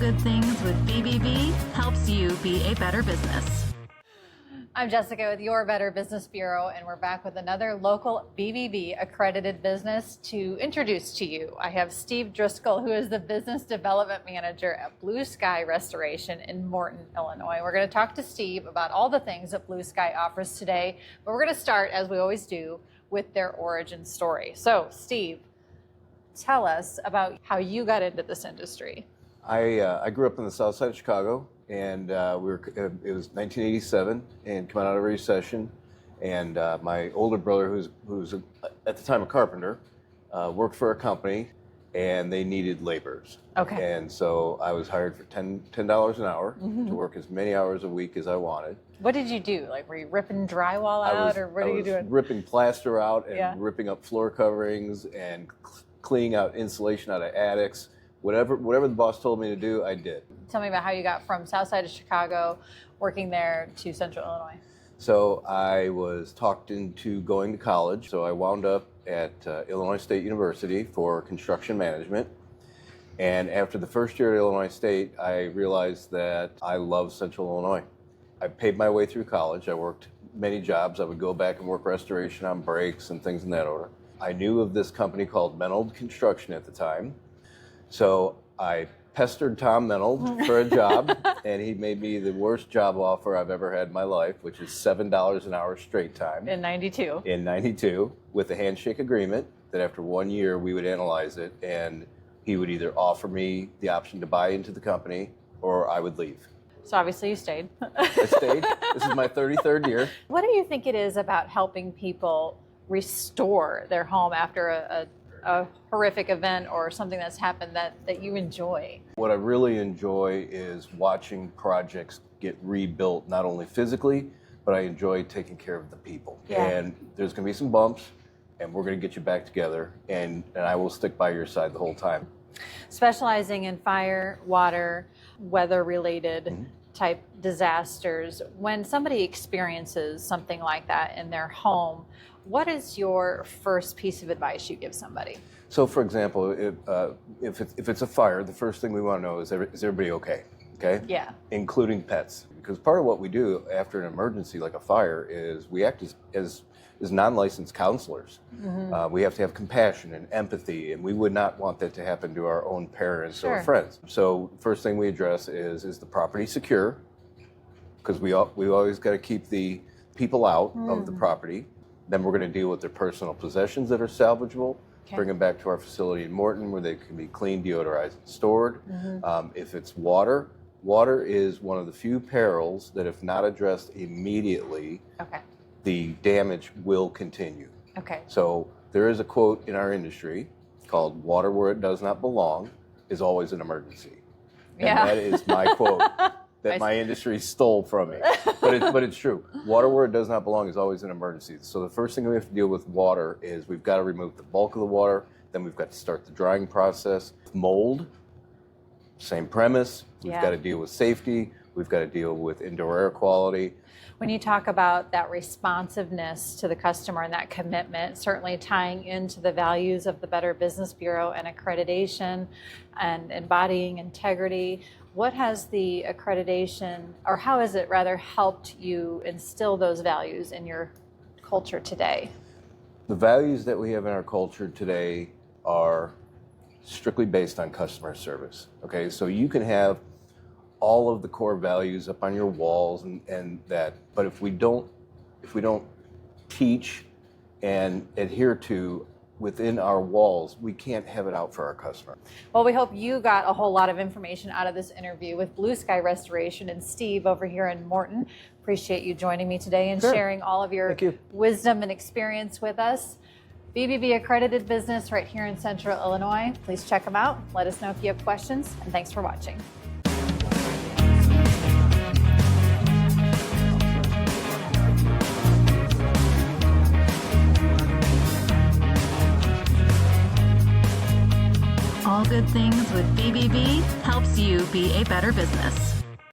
Good Things with BBB helps you be a better business. I'm Jessica with Your Better Business Bureau, and we're back with another local BBB accredited business to introduce to you. I have Steve Driscoll, who is the Business Development Manager at BluSky Restoration in Morton, Illinois. We're going to talk to Steve about all the things that BluSky offers today, but we're going to start, as we always do, with their origin story. So, Steve, tell us about how you got into this industry. I grew up in the south side of Chicago, and it was 1987, and coming out of a recession, and my older brother, who's at the time a carpenter, worked for a company, and they needed laborers. Okay. And so I was hired for $10 an hour to work as many hours a week as I wanted. What did you do? Like, were you ripping drywall out, or what are you doing? Ripping plaster out and ripping up floor coverings and cleaning out insulation out of attics. Whatever the boss told me to do, I did. Tell me about how you got from south side of Chicago, working there, to Central Illinois. So I was talked into going to college. So I wound up at Illinois State University for construction management. And after the first year at Illinois State, I realized that I love Central Illinois. I paid my way through college. I worked many jobs. I would go back and work restoration on breaks and things in that order. I knew of this company called Menold Construction at the time. So I pestered Tom Menold for a job, and he made me the worst job offer I've ever had in my life, which is $7 an hour straight time. In 92. In 92, with a handshake agreement that after 1 year we would analyze it, and he would either offer me the option to buy into the company or I would leave. So obviously you stayed. I stayed. This is my 33rd year. What do you think it is about helping people restore their home after a horrific event or something that's happened that you enjoy? What I really enjoy is watching projects get rebuilt, not only physically, but I enjoy taking care of the people. Yeah. And there's going to be some bumps, and we're going to get you back together, and I will stick by your side the whole time. Specializing in fire, water, weather-related type disasters, when somebody experiences something like that in their home, what is your first piece of advice you give somebody? So, for example, if it's a fire, the first thing we want to know is everybody okay? Okay? Yeah. Including pets. Because part of what we do after an emergency like a fire is we act as non-licensed counselors. We have to have compassion and empathy, and we would not want that to happen to our own parents or friends. So, first thing we address is the property secure? Because we always got to keep the people out of the property. Then we're going to deal with their personal possessions that are salvageable, bring them back to our facility in Morton where they can be cleaned, deodorized, and stored. If it's water, water is one of the few perils that if not addressed immediately, the damage will continue. So there is a quote in our industry called "Water where it does not belong is always an emergency." And that is my quote. That my industry stole from me. But it's true. Water where it does not belong is always an emergency. So the first thing we have to deal with water is we've got to remove the bulk of the water, then we've got to start the drying process. Mold, same premise. We've got to deal with safety. We've got to deal with indoor air quality. When you talk about that responsiveness to the customer and that commitment, certainly tying into the values of the Better Business Bureau and accreditation and embodying integrity, what has the accreditation, or how has it rather helped you instill those values in your culture today? The values that we have in our culture today are strictly based on customer service. Okay, so you can have all of the core values up on your walls and that, but if we don't teach and adhere to within our walls, we can't have it out for our customer. Well, we hope you got a whole lot of information out of this interview with BluSky Restoration and Steve over here in Morton. Appreciate you joining me today and sharing all of your wisdom and experience with us. BBB accredited business right here in Central Illinois. Please check them out. Let us know if you have questions, and thanks for watching. All Good Things with BBB helps you be a better business.